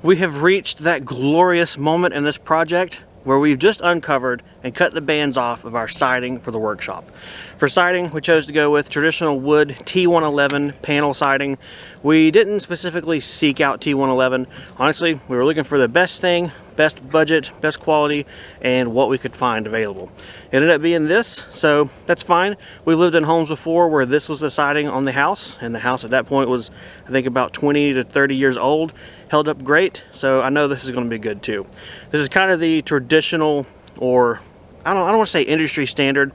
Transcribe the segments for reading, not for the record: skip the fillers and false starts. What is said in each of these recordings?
We have reached that glorious moment in this project where we've just uncovered and cut the bands off of our siding for the workshop. For siding, we chose to go with traditional wood T111 panel siding. We didn't specifically seek out T111. Honestly, we were looking for the best thing, best budget, best quality, and what we could find available. It ended up being this, so that's fine. We lived in homes before where this was the siding on the house, and the house at that point was, I think, about 20 to 30 years old. Held up great, so I know this is going to be good too. This is kind of the traditional, or I don't want to say industry standard,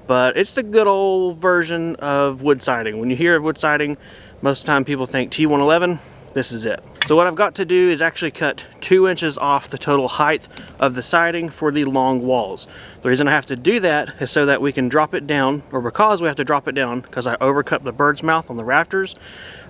but it's the good old version of wood siding. When you hear of wood siding, most of the time people think T111. This is it. So what I've got to do is actually cut 2 inches off the total height of the siding for the long walls. The reason I have to do that is so that we can drop it down, or because we have to drop it down because I overcut the bird's mouth on the rafters.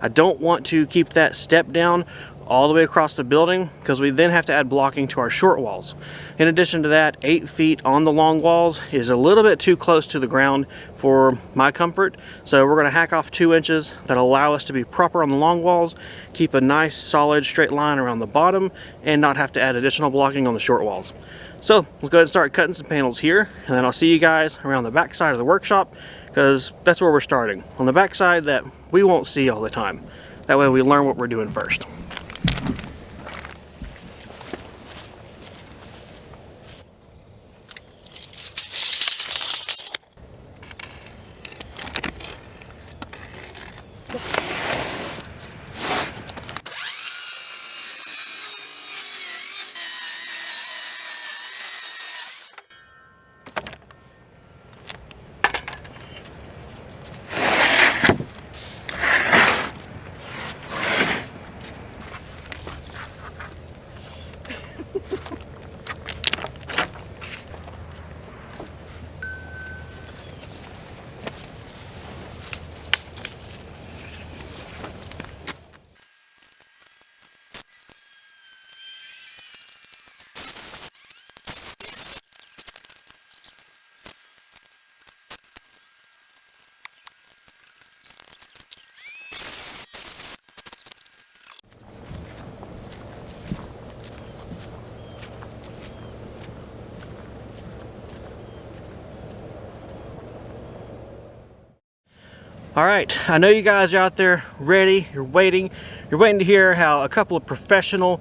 I don't want to keep that step down all the way across the building because we then have to add blocking to our short walls. In addition to that, 8 feet on the long walls is a little bit too close to the ground for my comfort, so we're going to hack off 2 inches that allow us to be proper on the long walls, keep a nice solid straight line around the bottom, and not have to add additional blocking on the short walls. So let's go ahead and start cutting some panels here, and then I'll see you guys around the back side of the workshop because that's where we're starting, on the back side that we won't see all the time. That way we learn what we're doing first. All right, I know you guys are out there ready, you're waiting to hear how a couple of professional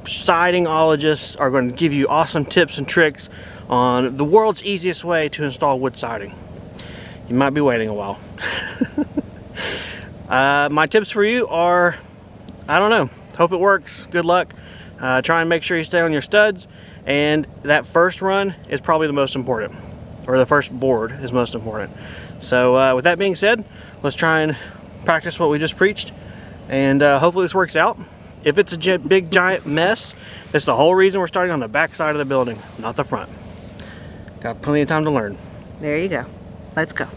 sidingologists are going to give you awesome tips and tricks on the world's easiest way to install wood siding. You might be waiting a while. My tips for you are, I don't know, hope it works, good luck. Try and make sure you stay on your studs, and that first run is probably the most important, or the first board is most important. So with that being said, let's try and practice what we just preached, and hopefully this works out. If it's a big giant mess, that's the whole reason we're starting on the back side of the building, not the front. Got plenty of time to learn. There you go. Let's go.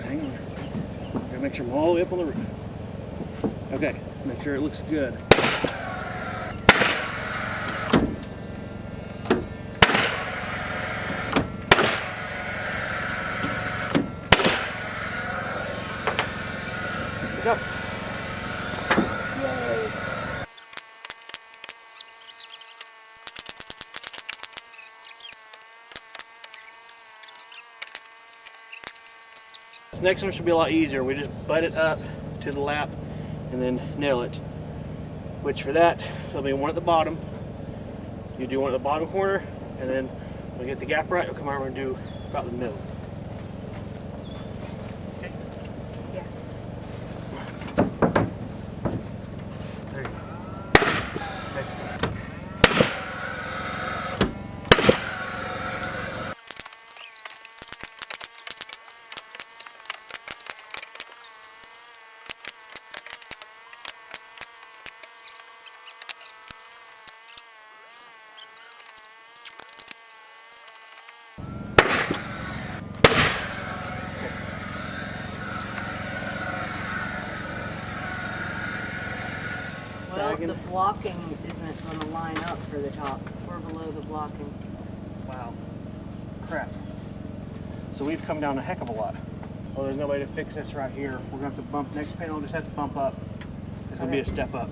Hang on. Gotta make sure I'm all the way up on the roof. Okay, make sure it looks good. Good job. Yay. This next one should be a lot easier. We just butt it up to the lap and then nail it. Which for that, there'll be one at the bottom. You do one at the bottom corner, and then when we get the gap right, we'll come over and do about the middle. Well, the blocking isn't going to line up for the top. We're below the blocking. Wow. Crap. So we've come down a heck of a lot. Well, there's no way to fix this right here. We're gonna have to bump, next panel just have to bump up. It's gonna be a step up.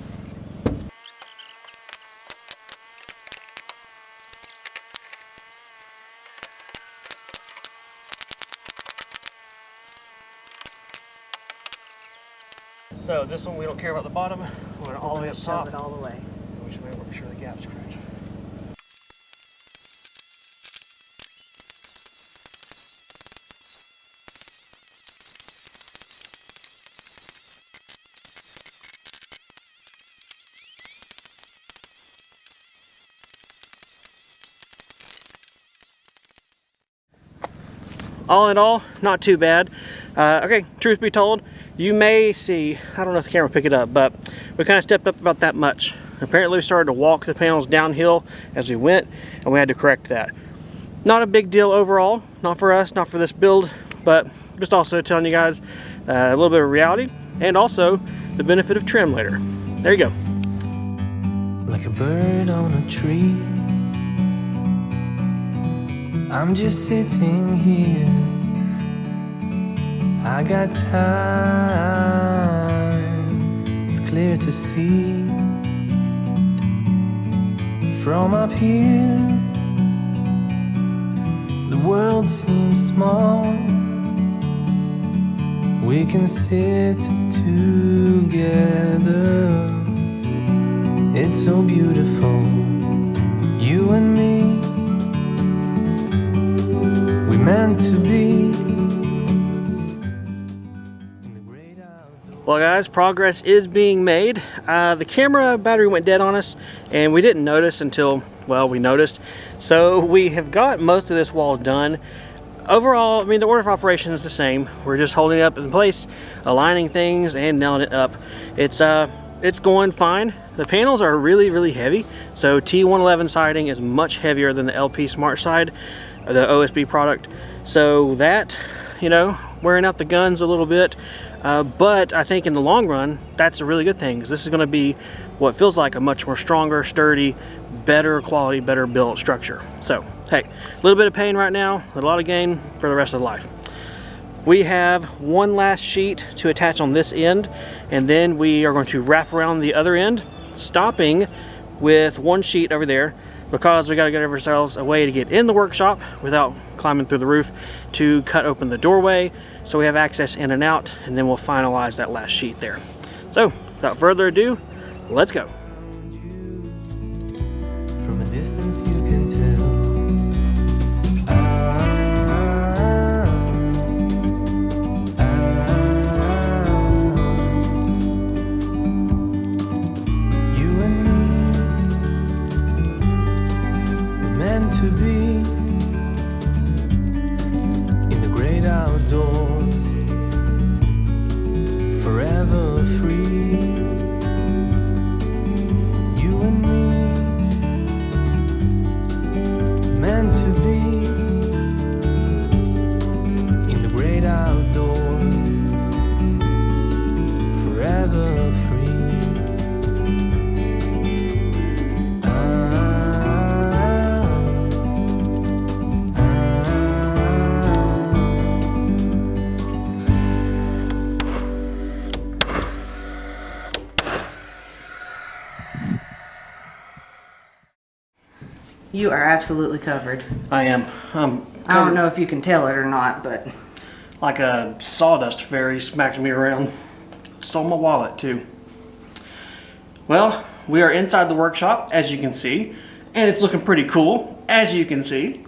So this one, we don't care about the bottom. We're going all the way up top. Shove it all the way. We should make sure the gap's correct. All in all, not too bad. Okay, truth be told, you may see, I don't know if the camera will pick it up, but we kind of stepped up about that much. Apparently we started to walk the panels downhill as we went, and we had to correct that. Not a big deal overall, not for us, not for this build, but just also telling you guys a little bit of reality, and also the benefit of trim later. There you go. Like a bird on a tree, I'm just sitting here. I got time, it's clear to see. From up here, the world seems small. We can sit together. It's so beautiful, you and me. We meant to be. Well guys, progress is being made. The camera battery went dead on us and we didn't notice until, well, we noticed. So we have got most of this wall done. Overall, I mean, the order of operation is the same. We're just holding it up in place, aligning things and nailing it up. It's going fine. The panels are really, really heavy. So T111 siding is much heavier than the LP Smart side, the OSB product. So that, you know, wearing out the guns a little bit. But I think in the long run, that's a really good thing, because this is going to be what feels like a much more stronger, sturdy, better quality, better built structure. So, hey, a little bit of pain right now, a lot of gain for the rest of life. We have one last sheet to attach on this end, and then we are going to wrap around the other end, stopping with one sheet over there, because we got to get ourselves a way to get in the workshop without climbing through the roof to cut open the doorway, so we have access in and out, and then we'll finalize that last sheet there. So without further ado, let's go. From a distance you can tell. You and me, meant to be in the great outdoors, forever free. You and me, meant to be in the great outdoors, forever free. You are absolutely covered. I am. I don't know if you can tell it or not, but Like a sawdust fairy smacked me around. Stole my wallet too. Well, we are inside the workshop, as you can see, and it's looking pretty cool, as you can see.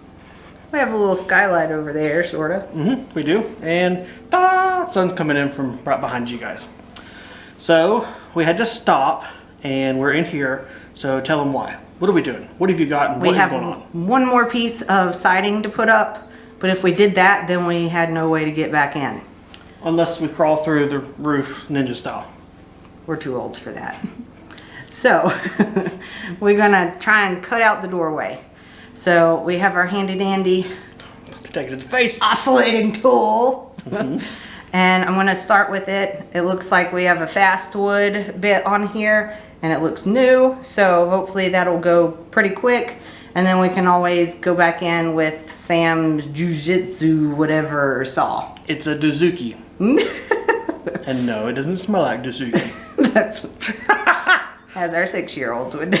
we have a little skylight over there, sort of. We do, and ta-da, sun's coming in from right behind you guys. So we had to stop, and we're in here. So tell them why. What are we doing? What have you got, and what is going on? We have one more piece of siding to put up, but if we did that, then we had no way to get back in. Unless we crawl through the roof ninja style. We're too old for that. So we're gonna try and cut out the doorway. So we have our handy dandy Take it to the face. oscillating tool. And I'm gonna start with it. It looks like we have a fast wood bit on here and it looks new. So hopefully that'll go pretty quick. And then we can always go back in with Sam's jujitsu whatever saw. It's a dozuki. And no, it doesn't smell like dozuki. That's as our 6-year-olds would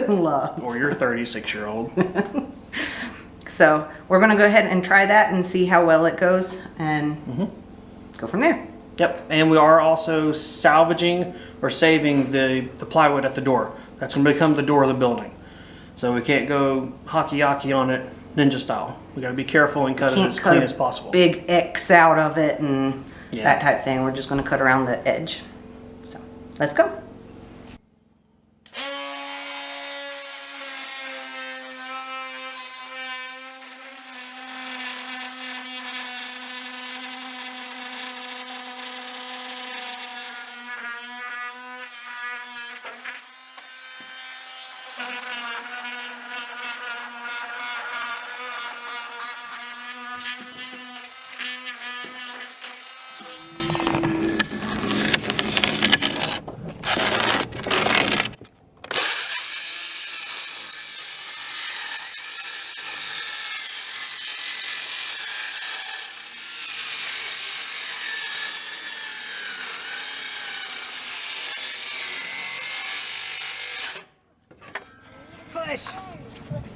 love. Or your 36-year-old. So we're gonna go ahead and try that and see how well it goes and go from there. Yep, and we are also salvaging or saving the plywood at the door. That's going to become the door of the building. So we can't go hockey-yaki on it ninja style. We got to be careful and cut it as clean as possible. Big X out of it and that type of thing. We're just going to cut around the edge. So let's go.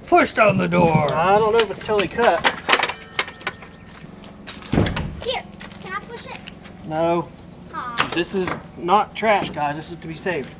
Push down the door. I don't know if it's totally cut. Here, can I push it? No. Aw. This is not trash, guys. This is to be saved.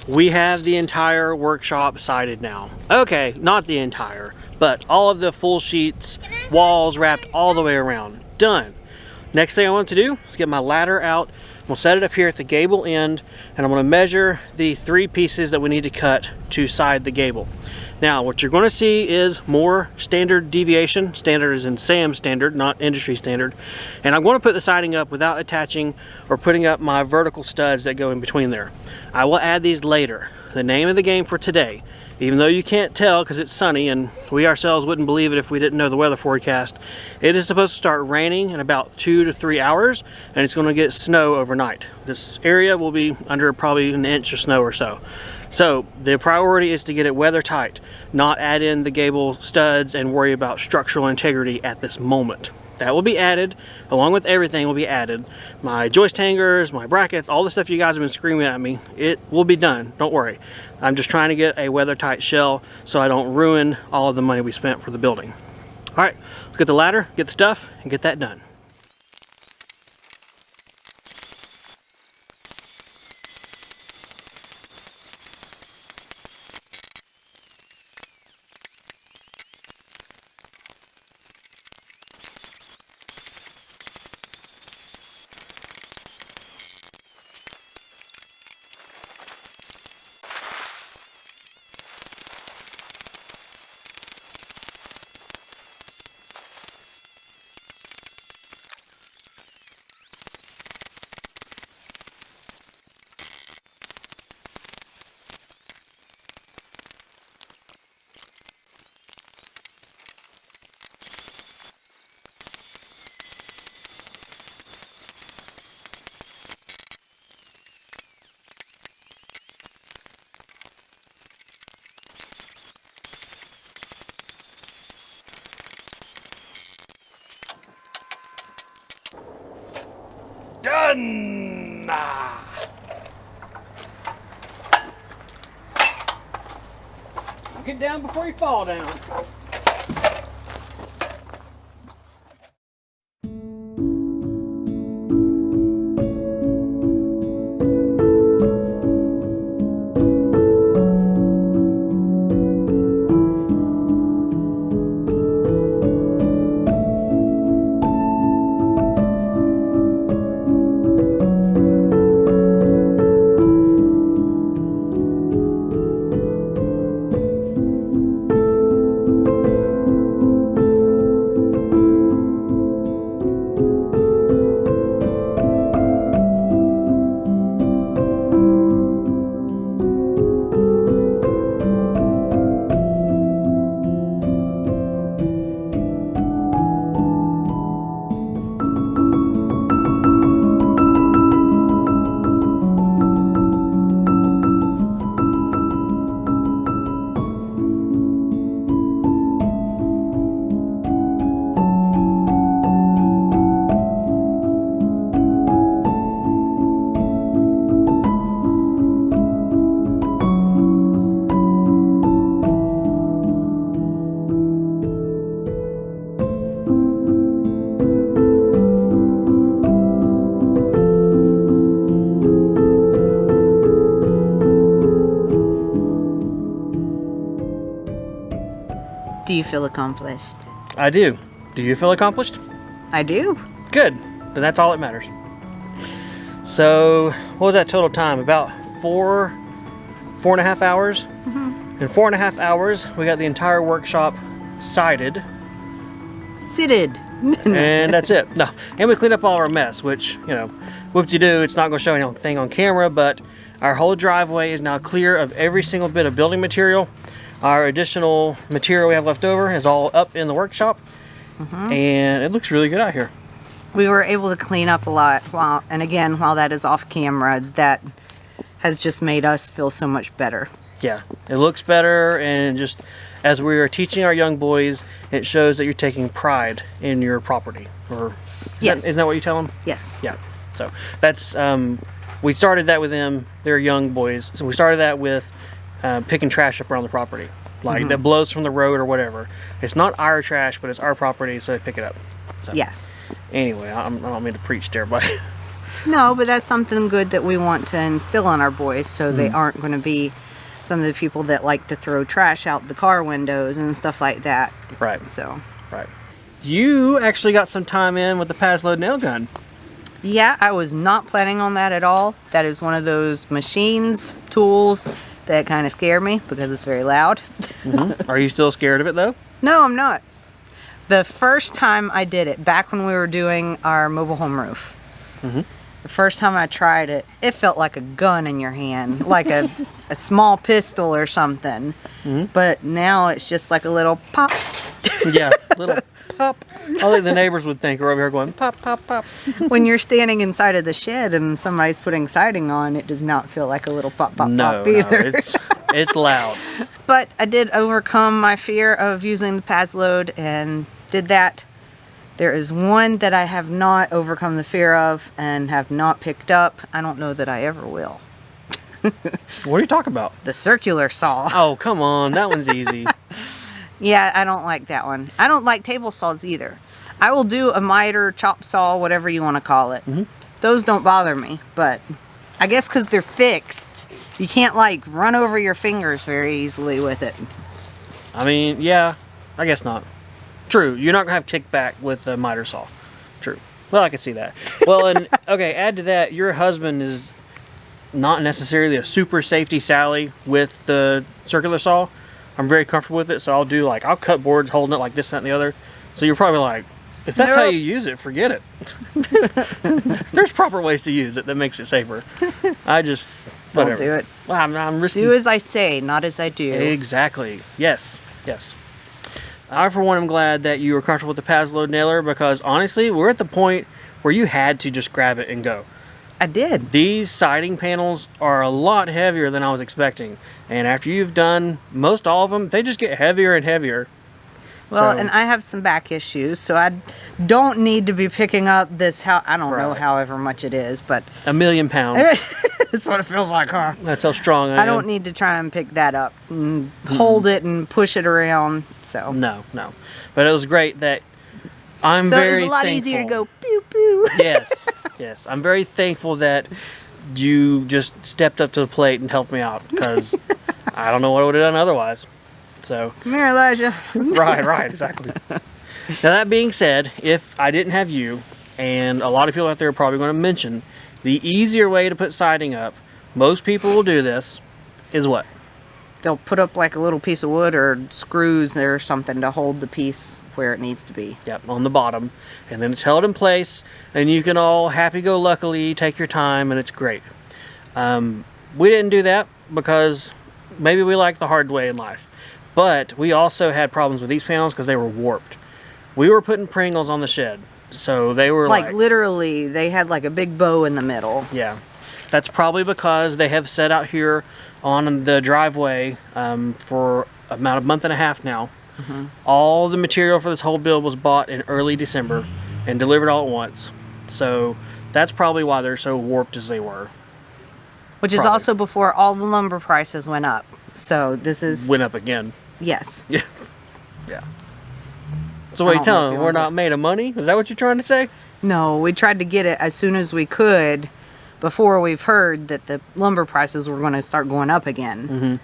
We have the entire workshop sided now. Okay, not the entire, but all of the full sheets, walls wrapped all the way around. Done. Next thing I want to do is get my ladder out. We'll set it up here at the gable end, and I'm going to measure the 3 pieces that we need to cut to side the gable. Now, what you're going to see is more standard deviation. Standard is in SAM standard, not industry standard. And I'm going to put the siding up without attaching or putting up my vertical studs that go in between there. I will add these later. The name of the game for today, even though you can't tell because it's sunny and we ourselves wouldn't believe it if we didn't know the weather forecast, it is supposed to start raining in about 2 to 3 hours, and it's going to get snow overnight. This area will be under probably an inch of snow or so. So the priority is to get it weather tight, not add in the gable studs and worry about structural integrity at this moment. That will be added, along with everything will be added. My joist hangers, my brackets, all the stuff you guys have been screaming at me, it will be done, don't worry. I'm just trying to get a weather tight shell so I don't ruin all of the money we spent for the building. All right, let's get the ladder, get the stuff, and get that done. Done. Get down before you fall down. Do you feel accomplished? I do. Do you feel accomplished? I do. Good. Then that's all that matters. So, what was that total time? About 4.5 hours? In 4.5 hours, we got the entire workshop sided. Sitted. And that's it. No, and we cleaned up all our mess, which, you know, whoop-de-doo, it's not going to show anything on camera, but our whole driveway is now clear of every single bit of building material. Our additional material we have left over is all up in the workshop, and it looks really good out here. We were able to clean up a lot, while that is off camera, that has just made us feel so much better. Yeah, it looks better, and just as we are teaching our young boys, it shows that you're taking pride in your property. Or Yes. isn't that what you tell them? Yes. Yeah. So that's we started that with them. They're young boys, so we started that with picking trash up around the property, like that blows from the road or whatever. It's not our trash, but it's our property, so they pick it up. So, Yeah. Anyway, I don't mean to preach to everybody. No, but that's something good that we want to instill on our boys, so they aren't going to be some of the people that like to throw trash out the car windows and stuff like that. Right. So, Right. You actually got some time in with the Pazload nail gun. yeah, I was not planning on that at all. That is one of those machines, tools that kind of scare me because it's very loud. Are you still scared of it though? No, I'm not. The first time I did it, back when we were doing our mobile home roof, the first time I tried it, it felt like a gun in your hand, like a small pistol or something. But now it's just like a little pop. Yeah, little pop. I think the neighbors would think we're over here going pop, pop, pop. When you're standing inside of the shed and somebody's putting siding on, it does not feel like a little pop, pop, No, pop either. it's loud. But I did overcome my fear of using the Pazload and did that. There is one that I have not overcome the fear of and have not picked up. I don't know that I ever will. What are you talking about? The circular saw. Oh, come on. That one's easy. Yeah, I don't like that one. I don't like table saws either. I will do a miter, chop saw, whatever you want to call it. Those don't bother me, but I guess because they're fixed, you can't like run over your fingers very easily with it. I mean, yeah, I guess not. True. You're not going to have kickback with a miter saw. True. Well, I can see that. Well, and okay, add to that, your husband is not necessarily a super safety Sally with the circular saw. I'm very comfortable with it, so I'll cut boards holding it like this, that, and the other. So you're probably like, if that's how Nope. you use it, forget it. There's proper ways to use it that makes it safer. I just, whatever. Don't do it. Well, I'm risking. Do as I say, not as I do. Exactly. Yes. Yes. I, for one, am glad that you were comfortable with the Pazload nailer because, honestly, we're at the point where you had to just grab it and go. I did. These siding panels are a lot heavier than I was expecting. And after you've done most all of them, they just get heavier and heavier. Well, So- and I have some back issues, so I don't need to be picking up this, I don't know Right. however much it is, but 1,000,000 pounds. that's what it feels like, huh? That's how strong I am. I don't need to try and pick that up and hold it and push it around, so. No. But it was great that I'm So very it's a lot thankful. easier to go pew pew. Yes. I'm very thankful that you just stepped up to the plate and helped me out because I don't know what I would have done otherwise. So, Come here, Elijah. right, exactly. Now that being said, if I didn't have you, and a lot of people out there are probably going to mention, the easier way to put siding up, most people will do this, is what? They'll put up like a little piece of wood or screws or something to hold the piece where it needs to be. Yep, on the bottom. And then it's held in place, and you can all happy-go-luckily take your time, and it's great. We didn't do that because maybe we like the hard way in life. But we also had problems with these panels because they were warped. We were putting Pringles on the shed, so they were Like literally, they had like a big bow in the middle. Yeah. That's probably because they have set out here on the driveway for about a month and a half now. All the material for this whole build was bought in early December and delivered all at once. So that's probably why they're so warped as they were. Which is Probably. also before all the lumber prices went up. So this is, Went up again. yes. Yeah. Yeah. So what are you I don't know telling if me? you We're want not made of money? Is that what you're trying to say? No, we tried to get it as soon as we could before we've heard that the lumber prices were going to start going up again.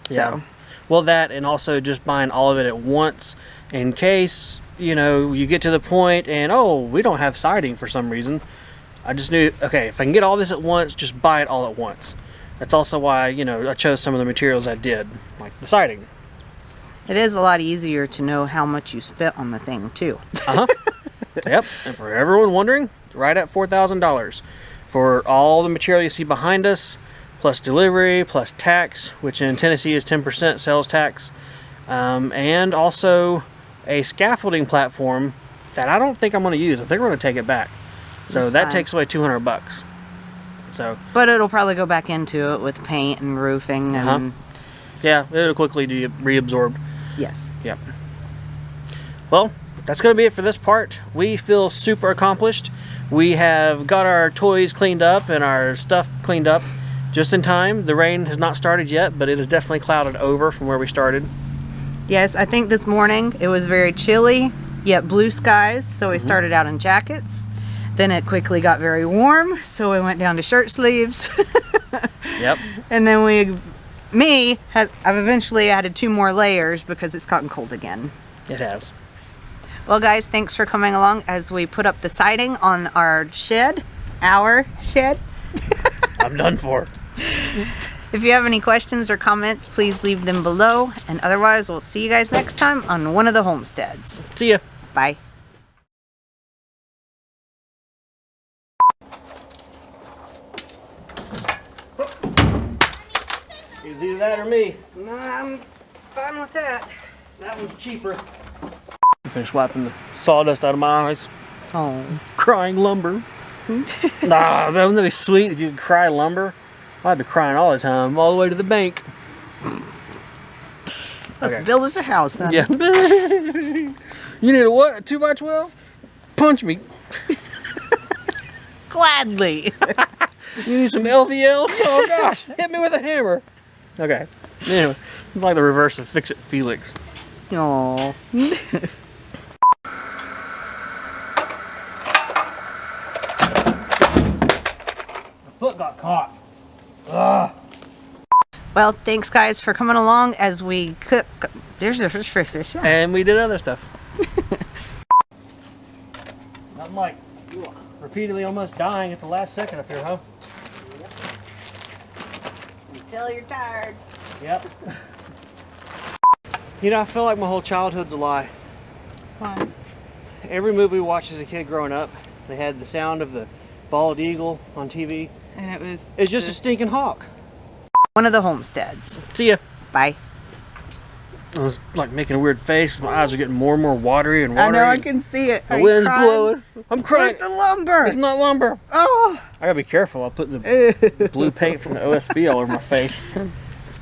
Yeah. So, Well, that, and also just buying all of it at once in case, you know, you get to the point and, oh, we don't have siding for some reason. I just knew, okay, if I can get all this at once, just buy it all at once. That's also why, you know, I chose some of the materials I did, like the siding. It is a lot easier to know how much you spent on the thing, too. Uh-huh. Yep, and for everyone wondering, right at $4,000 for all the material you see behind us, plus delivery, plus tax, which in Tennessee is 10% sales tax, and also a scaffolding platform that I don't think I'm going to use. I think we're going to take it back. So That's that fine. takes away $200. So But it'll probably go back into it with paint and roofing and... yeah, it'll quickly reabsorb. Yes. Yep. Well, that's going to be it for this part. We feel super accomplished. We have got our toys cleaned up and our stuff cleaned up just in time. The rain has not started yet, but it is definitely clouded over from where we started. Yes, I think this morning it was very chilly, yet blue skies, so we started out in jackets. Then it quickly got very warm, so we went down to shirt sleeves. Yep. And then I've eventually added 2 more layers because it's gotten cold again. It has. Well, guys, thanks for coming along as we put up the siding on our shed. Our shed. I'm done for. If you have any questions or comments, please leave them below. And otherwise, we'll see you guys next time on one of the homesteads. See ya. Bye. It's either that or me. I'm fine with that. That one's cheaper. I finished wiping the sawdust out of my eyes. Oh. Crying lumber. Nah, wouldn't that be sweet if you could cry lumber? I'd be crying all the time, all the way to the bank. Let's Okay. build us a house, then. Yeah. You need a what? A 2x12? Punch me. Gladly. You need some LVL? Oh gosh, hit me with a hammer. Okay. Anyway, it's like the reverse of Fix It Felix. Aww. My foot got caught. Ugh. Well, thanks, guys, for coming along as we cook. There's the fish. And we did other stuff. Nothing like repeatedly almost dying at the last second up here, huh? Until you're tired. Yep. You know, I feel like my whole childhood's a lie. Why? Every movie we watched as a kid growing up, they had the sound of the bald eagle on TV. And it was It's just a stinking hawk. one of the homesteads. See ya. Bye. I was like making a weird face. My eyes are getting more and more watery and I watery. know, I can see it. The Are you wind's crying? blowing. I'm crying. Where's the lumber? It's not lumber. Oh. I gotta be careful. I'll put the blue paint from the OSB all over my face.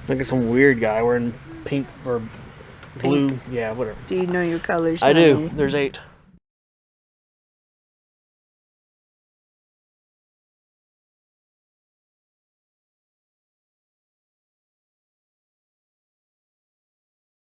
Look at some weird guy wearing pink or blue. Yeah, whatever. Do you know your colors? I do. honey? There's 8.